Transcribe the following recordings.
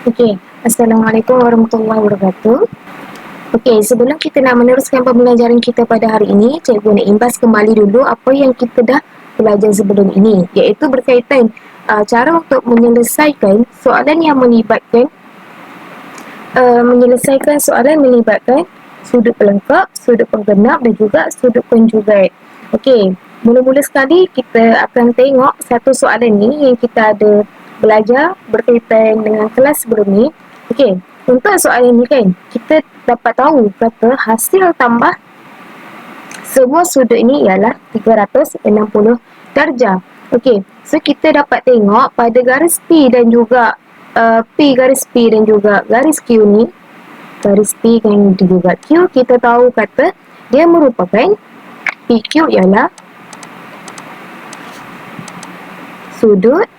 Okey, Assalamualaikum warahmatullahi wabarakatuh. Okey, sebelum kita nak meneruskan pembelajaran kita pada hari ini, cikgu nak imbas kembali dulu apa yang kita dah belajar sebelum ini, iaitu berkaitan cara untuk menyelesaikan soalan yang melibatkan sudut pelengkap, sudut penggenap dan juga sudut konjugat. Okey, mula-mula sekali kita akan tengok satu soalan ni yang kita ada belajar berkaitan dengan kelas sebelum ni. Okey, untuk soalan ni kan, kita dapat tahu kata hasil tambah semua sudut ini ialah 360 darjah. Okey, so kita dapat tengok pada garis P dan juga garis P dan juga garis Q ni, garis P dan juga Q, kita tahu kata dia merupakan PQ ialah sudut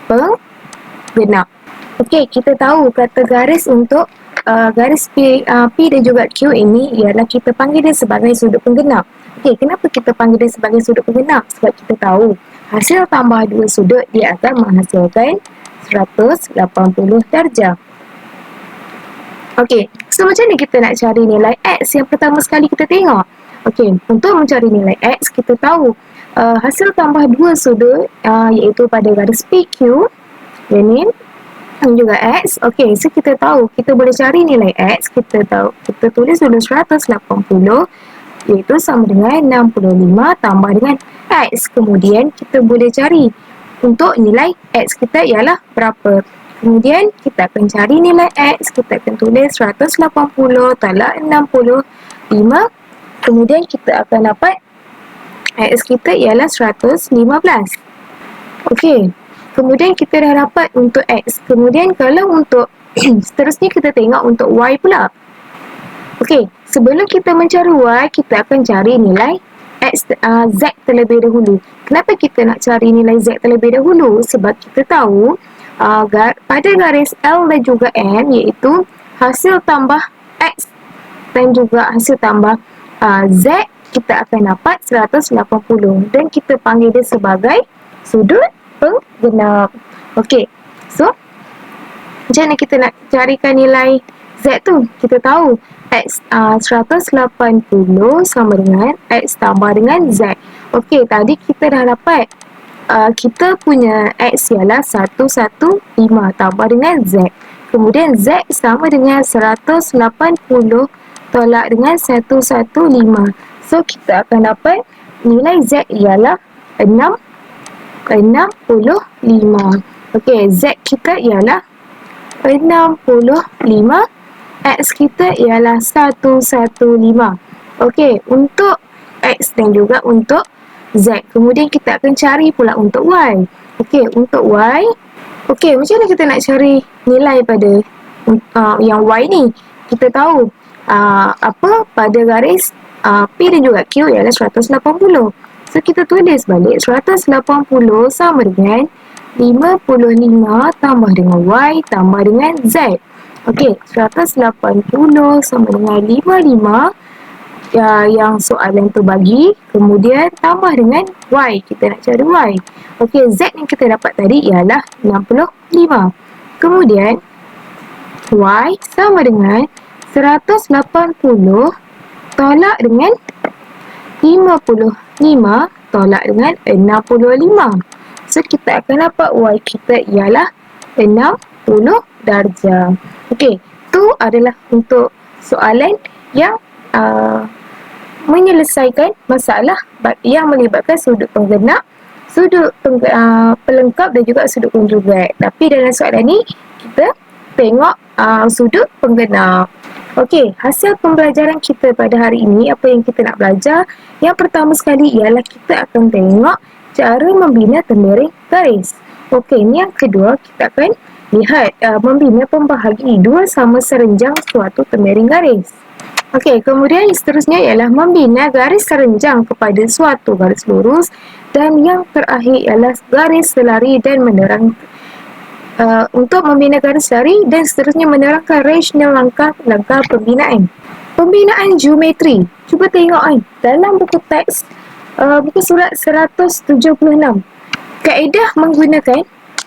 penggenap. Okey, kita tahu kata garis untuk garis P dan juga Q ini ialah kita panggil dia sebagai sudut penggenap. Okey, kenapa kita panggil dia sebagai sudut penggenap? Sebab kita tahu hasil tambah dua sudut dia akan menghasilkan 180 darjah. Okey, so macam mana kita nak cari nilai X yang pertama sekali kita tengok? Okey, untuk mencari nilai X, kita tahu hasil tambah dua sudut iaitu pada garis PQ ini dan juga X. Okey, so kita tahu kita boleh cari nilai X. Kita tulis dulu 180 iaitu sama dengan 65 tambah dengan X. Kemudian kita boleh cari untuk nilai X kita ialah berapa. Kemudian kita akan cari nilai X. Kita akan tulis 180 tolak 65. Kemudian kita akan dapat X kita ialah 115. Okey, kemudian kita dah dapat untuk X. Kemudian kalau untuk seterusnya kita tengok untuk Y pula. Okey, sebelum kita mencari Y, kita akan cari nilai Z terlebih dahulu. Kenapa kita nak cari nilai Z terlebih dahulu? Sebab kita tahu pada garis L dan juga M, iaitu hasil tambah X dan juga hasil tambah Z, kita akan dapat 180 dan kita panggil dia sebagai sudut penggenap. Okey, so macam mana kita nak carikan nilai Z tu? Kita tahu X 180 sama dengan X tambah dengan Z. Okey, tadi kita dah dapat kita punya X ialah 115 tambah dengan Z. Kemudian Z sama dengan 180 tolak dengan 115. So, kita akan dapat nilai Z ialah 65. Okey, Z kita ialah 65. X kita ialah 115. Okey, untuk X dan juga untuk Z. Kemudian kita akan cari pula untuk Y. Okey, untuk Y. Okey, macam mana kita nak cari nilai pada yang Y ni? Kita tahu apa pada garis P dan juga Q ialah 180. So, kita tulis balik 180 sama dengan 55 tambah dengan Y tambah dengan Z. Okey, 180 sama dengan 55 yang soalan tu bagi. Kemudian tambah dengan Y. Kita nak cari Y. Okey, Z yang kita dapat tadi ialah 65. Kemudian Y sama dengan 180 tolak dengan 55 tolak dengan 65. So, kita akan dapat Y kita ialah 60 darjah. Okey, tu adalah untuk soalan yang menyelesaikan masalah yang melibatkan sudut penggenap, sudut pelengkap dan juga sudut konjugat. Tapi dalam soalan ni, kita tengok sudut penggenap. Okey, hasil pembelajaran kita pada hari ini, apa yang kita nak belajar? Yang pertama sekali ialah kita akan tengok cara membina tembering garis. Okey, ini yang kedua, kita akan lihat membina pembahagi dua sama serenjang suatu tembering garis. Okey, kemudian seterusnya ialah membina garis serenjang kepada suatu garis lurus dan yang terakhir ialah garis selari dan menerang. Untuk membina garis lari dan seterusnya menerangkan rasional langkah pembinaan. Pembinaan geometri. Cuba tengok dalam buku teks buku surat 176. Kaedah menggunakan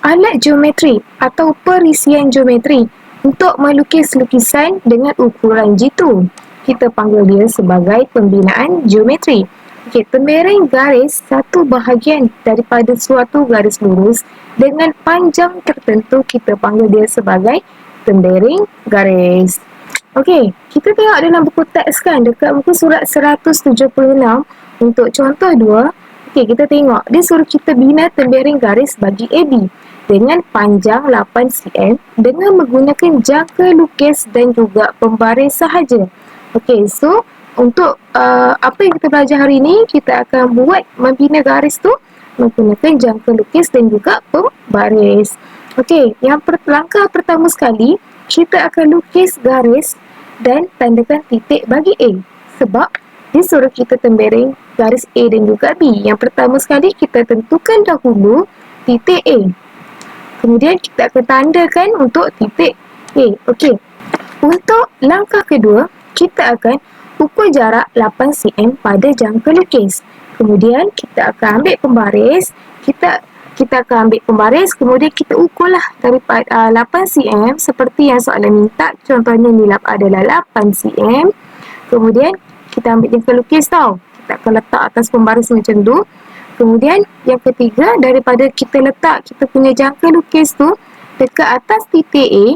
alat geometri atau perisian geometri untuk melukis lukisan dengan ukuran jitu. Kita panggil dia sebagai pembinaan geometri. Okey, tembereng garis satu bahagian daripada suatu garis lurus dengan panjang tertentu kita panggil dia sebagai tembereng garis. Okey, kita tengok dalam buku teks kan dekat muka surat 176 untuk contoh 2. Okey, kita tengok dia suruh kita bina tembereng garis bagi AB dengan panjang 8 cm dengan menggunakan jangka lukis dan juga pembaris sahaja. Okey, so untuk apa yang kita belajar hari ini, kita akan buat membina garis tu menggunakan jangka lukis dan juga pembaris. Okey, langkah pertama sekali, kita akan lukis garis dan tandakan titik bagi A. Sebab dia suruh kita tembereng garis A dan juga B. Yang pertama sekali, kita tentukan dahulu titik A. Kemudian kita akan tandakan untuk titik A. Okey. Untuk langkah kedua, kita akan ukur jarak 8 cm pada jangka lukis. Kemudian kita akan ambil pembaris. Kita akan ambil pembaris, kemudian kita ukurlah daripada 8 cm seperti yang soalan minta. Contohnya ni adalah 8 cm. Kemudian kita ambil jangka lukis tau. Kita akan letak atas pembaris macam tu. Kemudian yang ketiga, daripada kita letak kita punya jangka lukis tu dekat atas titik A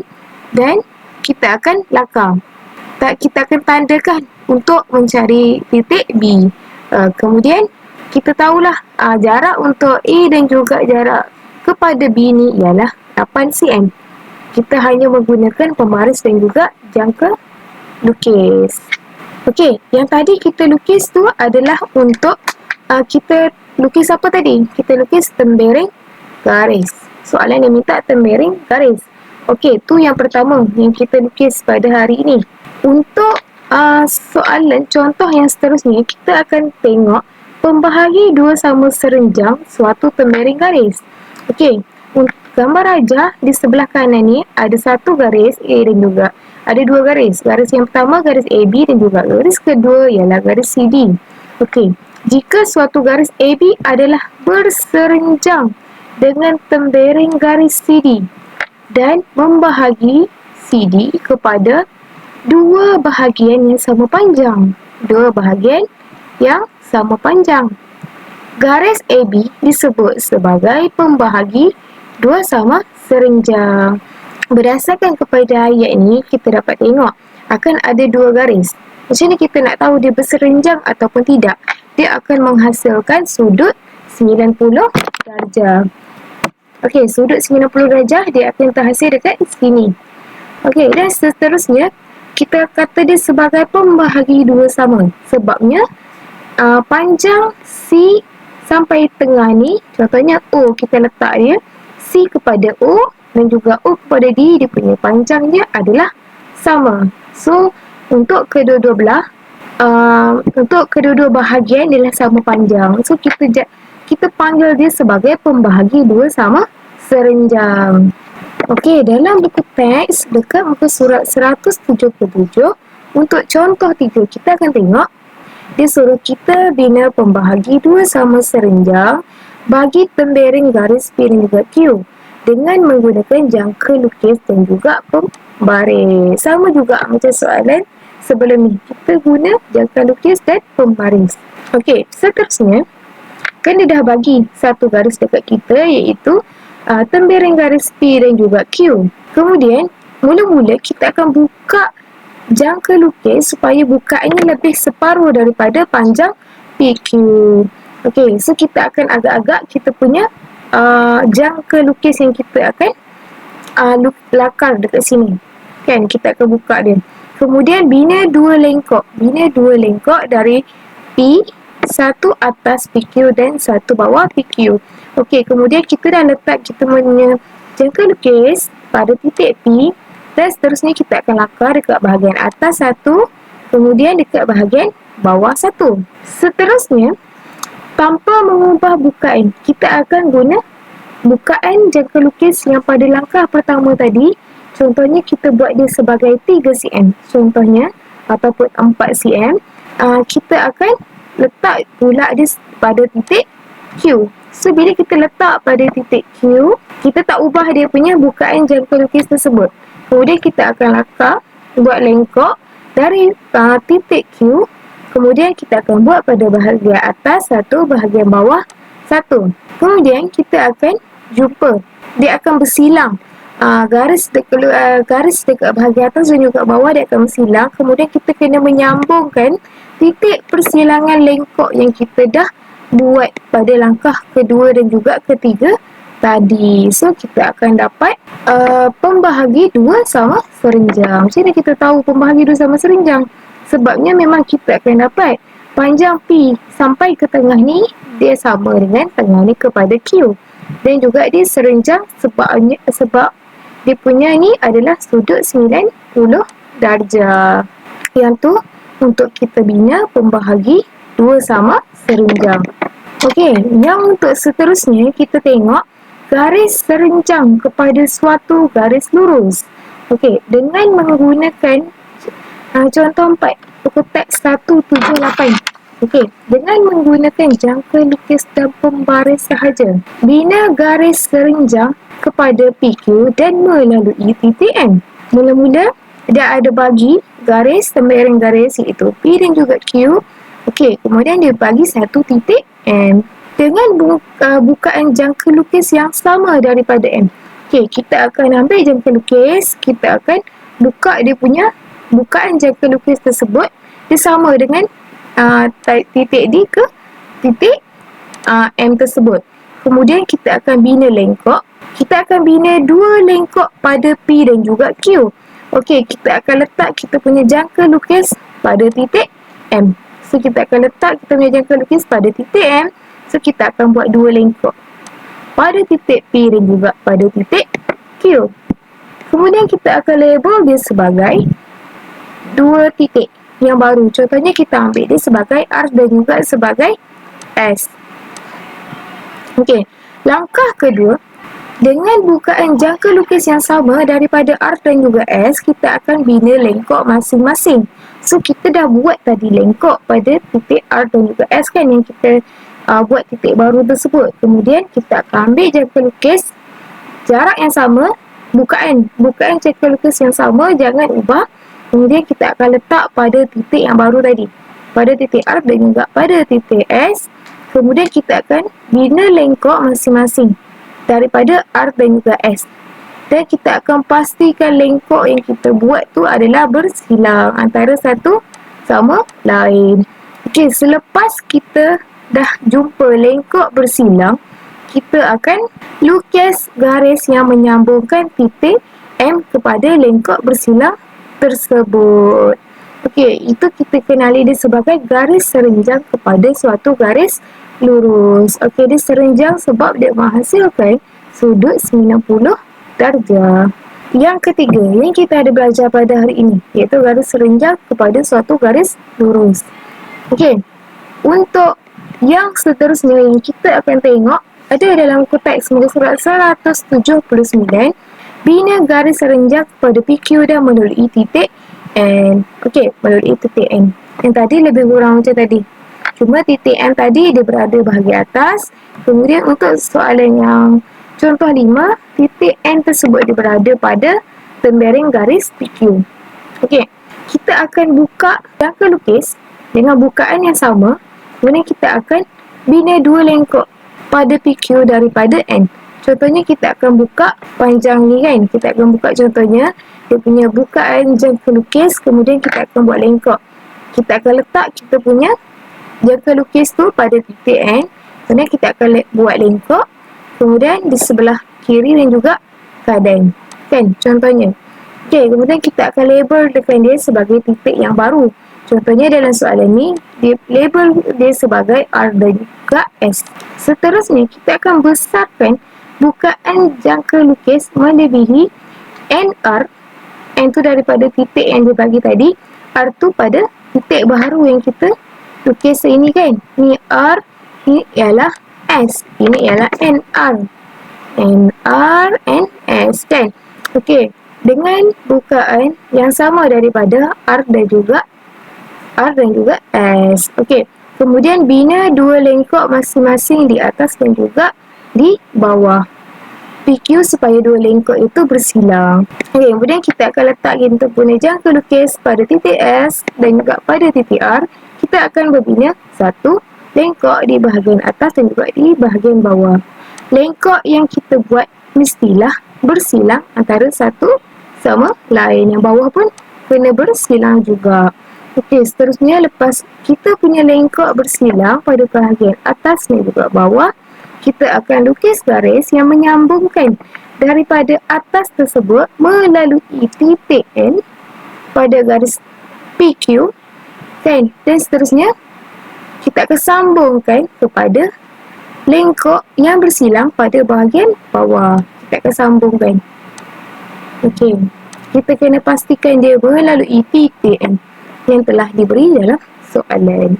dan kita akan lakar. Kita akan tandakan untuk mencari titik B. Kemudian kita tahulah jarak untuk A dan juga jarak kepada B ni ialah 8 cm. Kita hanya menggunakan pembaris dan juga jangka lukis. Okey, yang tadi kita lukis tu adalah untuk kita lukis apa tadi? Kita lukis tembereng garis. Soalan yang minta tembereng garis. Okey, tu yang pertama yang kita lukis pada hari ini. Untuk soalan contoh yang seterusnya, kita akan tengok pembahagi dua sama serenjang suatu tembereng garis. Okey, gambar rajah di sebelah kanan ni ada satu garis A dan juga ada dua garis. Garis yang pertama garis AB dan juga garis kedua ialah garis CD. Okey, jika suatu garis AB adalah berserenjang dengan tembereng garis CD dan membahagi CD kepada dua bahagian yang sama panjang. Dua bahagian yang sama panjang. Garis AB disebut sebagai pembahagi dua sama serenjang. Berdasarkan kepada ayat ini, kita dapat tengok akan ada dua garis. Macam ni kita nak tahu dia berserenjang ataupun tidak? Dia akan menghasilkan sudut 90 darjah. Okey, sudut 90 darjah dia akan terhasil dekat sini. Okey, dan seterusnya kita kata dia sebagai pembahagi dua sama. Sebabnya panjang C sampai tengah ni, contohnya O, kita letak dia C kepada O dan juga O kepada D, dia punya panjangnya adalah sama. So, untuk kedua-dua belah, untuk kedua-dua bahagian dia sama panjang. So, kita panggil dia sebagai pembahagi dua sama serenjang. Okey, dalam buku teks dekat muka surat 177 untuk contoh 3, kita akan tengok dia suruh kita bina pembahagi dua sama serenjang bagi tembereng garis P dan juga Q dengan menggunakan jangka lukis dan juga pembaris. Sama juga macam soalan sebelum ni, kita guna jangka lukis dan pembaris. Okey, seterusnya kan dia dah bagi satu garis dekat kita iaitu tembereng garis P dan juga Q. Kemudian mula-mula kita akan buka jangka lukis supaya bukaannya lebih separuh daripada panjang PQ. Okey, so kita akan agak-agak kita punya jangka lukis yang kita akan lakar dekat sini. Kan, kita akan buka dia. Kemudian bina dua lengkok. Bina dua lengkok dari P, satu atas PQ dan satu bawah PQ. Okey, kemudian kita dah letak kita punya jangka lukis pada titik P dan seterusnya kita akan lakar dekat bahagian atas satu, kemudian dekat bahagian bawah satu. Seterusnya, tanpa mengubah bukaan, kita akan guna bukaan jangka lukis yang pada langkah pertama tadi. Contohnya kita buat dia sebagai 3 cm. Contohnya, ataupun 4 cm. Kita akan letak pula dia pada titik Q. So, bila kita letak pada titik Q, kita tak ubah dia punya bukaan jangka lukis tersebut. Kemudian kita akan lakar, buat lengkok dari titik Q. Kemudian kita akan buat pada bahagian atas satu, bahagian bawah satu. Kemudian kita akan jumpa. Dia akan bersilang. Garis dekat bahagian atas dan juga bawah dia akan bersilang. Kemudian kita kena menyambungkan titik persilangan lengkok yang kita dah buat pada langkah kedua dan juga ketiga tadi. So, kita akan dapat pembahagi dua sama serinjang. Macam mana kita tahu pembahagi dua sama serinjang? Sebabnya memang kita akan dapat panjang P sampai ke tengah ni dia sama dengan tengah ni kepada Q. Dan juga dia serinjang sebab dia punya ni adalah sudut 90 darjah. Yang tu untuk kita bina pembahagi dua sama serinjang. Okey, yang untuk seterusnya kita tengok garis serinjang kepada suatu garis lurus. Okey, dengan menggunakan contoh 4, buku teks 178. Okey, dengan menggunakan jangka lukis dan pembaris sahaja, bina garis serinjang kepada PQ dan melalui titik M. Mula-mula dia ada bagi garis, tembaring garis iaitu P dan juga Q. Okey, kemudian dia bagi satu titik M dengan bukaan jangka lukis yang sama daripada M. Okey, kita akan ambil jangka lukis, kita akan buka dia punya bukaan jangka lukis tersebut, dia sama dengan titik D ke titik M tersebut. Kemudian kita akan bina lengkok. Kita akan bina dua lengkok pada P dan juga Q. Okey, kita akan letak kita punya jangka lukis pada titik M. So, kita akan letak kita punya jangka lukis pada titik M. So, kita akan buat dua lengkok pada titik P dan juga pada titik Q. Kemudian kita akan label dia sebagai dua titik yang baru. Contohnya kita ambil dia sebagai R dan juga sebagai S. Okey, langkah kedua, dengan bukaan jangka lukis yang sama daripada R dan juga S, kita akan bina lengkok masing-masing. So, kita dah buat tadi lengkok pada titik R dan juga S kan, yang kita buat titik baru tersebut. Kemudian, kita akan ambil jangka lukis jarak yang sama, bukaan jangka lukis yang sama, jangan ubah. Kemudian, kita akan letak pada titik yang baru tadi, pada titik R dan juga pada titik S. Kemudian, kita akan bina lengkok masing-masing daripada R dan juga S. Dan kita akan pastikan lengkok yang kita buat tu adalah bersilang antara satu sama lain. Okey, selepas kita dah jumpa lengkok bersilang, kita akan lukis garis yang menyambungkan titik M kepada lengkok bersilang tersebut. Okey, itu kita kenali dia sebagai garis serinjang kepada suatu garis lurus. Okey, dia serinjang sebab dia menghasilkan sudut 90 darjah. Yang ketiga yang kita ada belajar pada hari ini, iaitu garis serinjang kepada suatu garis lurus. Okey, untuk yang seterusnya yang kita akan tengok ada dalam buku teks muka surat 179, bina garis serinjang kepada PQ dan melalui titik N. Okey, melalui titik N. Yang tadi lebih kurang macam tadi. Cuma titik M tadi dia berada bahagian atas. Kemudian untuk soalan yang contoh 5, titik N tersebut dia berada pada tembaring garis PQ. Okey, kita akan buka jangka lukis dengan bukaan yang sama. Kemudian kita akan bina dua lengkok pada PQ daripada N. Contohnya kita akan buka panjang ni kan. Kita akan buka contohnya dia punya bukaan jangka lukis. Kemudian kita akan buat lengkok. Kita akan letak kita punya jangka lukis tu pada titik N. Kemudian kita akan buat lengkok. Kemudian di sebelah kiri dan juga kanan. Kan contohnya. Okey, kemudian kita akan label dengan dia sebagai titik yang baru. Contohnya dalam soalan ni, dia label dia sebagai R dan juga S. Seterusnya, kita akan besarkan bukaan jangka lukis melebihi NR. N tu daripada titik yang dia bagi tadi. R tu pada titik baru yang kita lukis ini kan. Ni R, ini ialah S. Ini ialah NR. NR, NS kan. Okey, dengan bukaan yang sama daripada R dan juga S. Okey, Kemudian bina dua lengkok masing-masing di atas dan juga di bawah PQ supaya dua lengkok itu bersilang. Okay, kemudian kita akan letak kita punya jangka lukis pada titik S dan juga pada titik R. Kita akan berbina satu lengkok di bahagian atas dan juga di bahagian bawah. Lengkok yang kita buat mestilah bersilang antara satu sama lain. Yang bawah pun kena bersilang juga. Okey, seterusnya lepas kita punya lengkok bersilang pada bahagian atas dan juga bawah, kita akan lukis garis yang menyambungkan daripada atas tersebut melalui titik N pada garis PQ, kan? Dan seterusnya kita akan sambungkan kepada lengkok yang bersilang pada bahagian bawah. Kita akan sambungkan. Okey, kita kena pastikan dia melalui titik N yang telah diberi dalam soalan.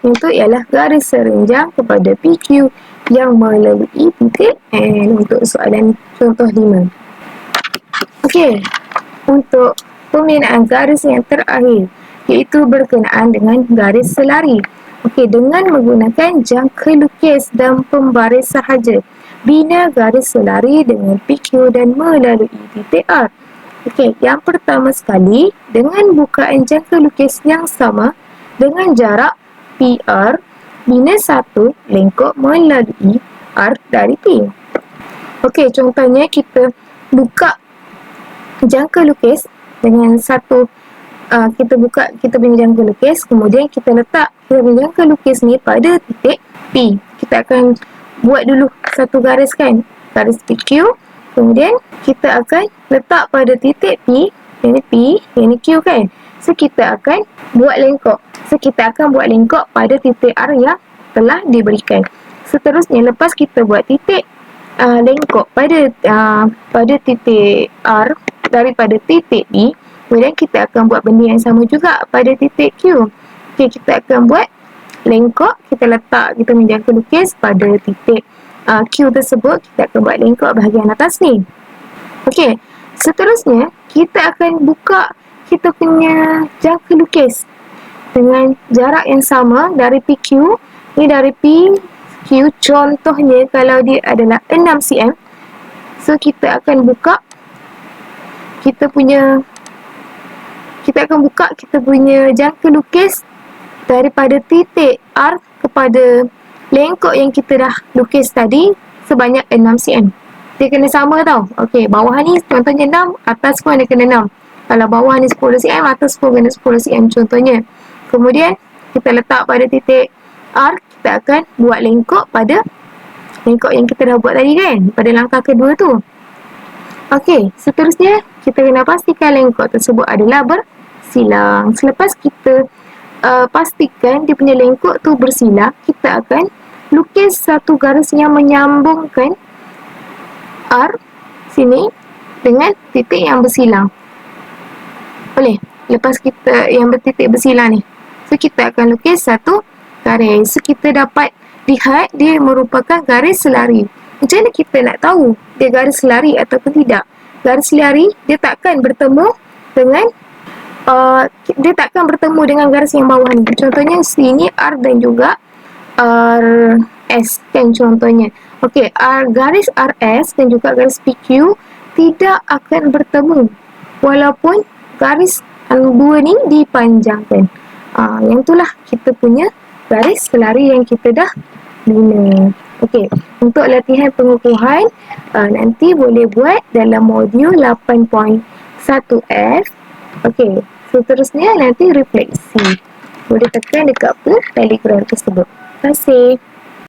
Itu ialah garis serenjang kepada PQ yang melalui titik N untuk soalan contoh 5. Okey, untuk pembinaan garis yang terakhir iaitu berkenaan dengan garis selari. Okey, dengan menggunakan jangka lukis dan pembaris sahaja, bina garis selari dengan PQ dan melalui titik R. Okey, yang pertama sekali, dengan bukaan jangka lukis yang sama dengan jarak PR, bina satu lengkok melalui R dari P. Okey, contohnya kita buka jangka lukis dengan satu, kita buka kita punya jangka lukis, kemudian kita letak kita punya jangka lukis ni pada titik P. Kita akan buat dulu satu garis, kan, garis PQ. Kemudian kita akan letak pada titik P, ini P, ini Q, kan. So kita akan buat lengkok. Pada titik R yang telah diberikan. Seterusnya lepas kita buat titik lengkok pada titik R daripada titik P, kemudian kita akan buat benda yang sama juga pada titik Q. Okey, kita akan buat lengkok, kita letak kita menjangka lukis pada titik Q tersebut. Kita akan buat lengkok bahagian atas ni. Okey, seterusnya kita akan buka kita punya jangka lukis dengan jarak yang sama dari PQ. Ni dari PQ, contohnya kalau dia adalah 6 cm, so kita akan buka kita punya jangka lukis daripada titik R kepada lengkok yang kita dah lukis tadi sebanyak 6 cm. Dia kena sama tau. Okey, bawah ni contohnya 6, atas pun dia kena 6. Kalau bawah ni 10 cm, atas pun kena 10 cm contohnya. Kemudian kita letak pada titik R, kita akan buat lengkok pada lengkok yang kita dah buat tadi, kan, pada langkah kedua tu. Okey, seterusnya kita kena pastikan lengkok tersebut adalah bersilang. Selepas kita pastikan dia punya lengkok tu bersilang, kita akan lukis satu garis yang menyambungkan R sini dengan titik yang bersilang. Boleh? Lepas kita yang bertitik bersilang ni, so kita akan lukis satu garis. So kita dapat lihat dia merupakan garis selari. Macam mana kita nak tahu dia garis selari ataupun tidak? Garis selari dia takkan bertemu dengan garis yang bawah ni. Contohnya sini R dan juga RS, kan, contohnya. Okey, garis RS dan juga garis PQ tidak akan bertemu walaupun garis dua ni dipanjangkan. Yang itulah kita punya garis selari yang kita dah bina. Okey, untuk latihan pengukuhan nanti boleh buat dalam modul 8.1F. Okey, seterusnya nanti refleksi. Boleh tekan dekat Telegram tersebut. Terima kasih.